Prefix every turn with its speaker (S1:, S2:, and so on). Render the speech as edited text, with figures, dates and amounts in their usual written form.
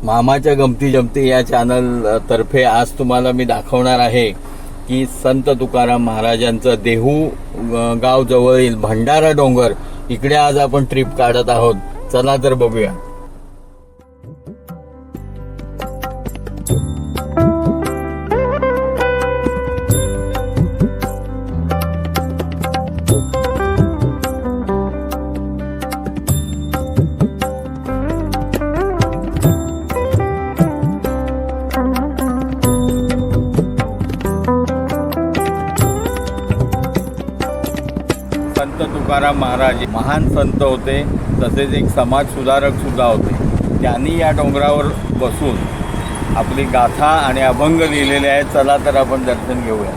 S1: मामाच्या गमती जमती या चॅनल तर्फे आज तुम्हाला मी दाखवणार आहे की संत तुकाराम महाराजांचं देहू गाव जवळील भंडारा डोंगर इकडे आज आपण ट्रिप काढत आहोत. चला तर बघूया. संत तुकाराम महाराज महान संत होते, तसेच एक समाज सुधारक सुद्धा होते. त्यांनी या डोंगरावर बसून आपली गाथा आणि अभंग लिहिलेले आहेत. चला तर आपण दर्शन घेऊया.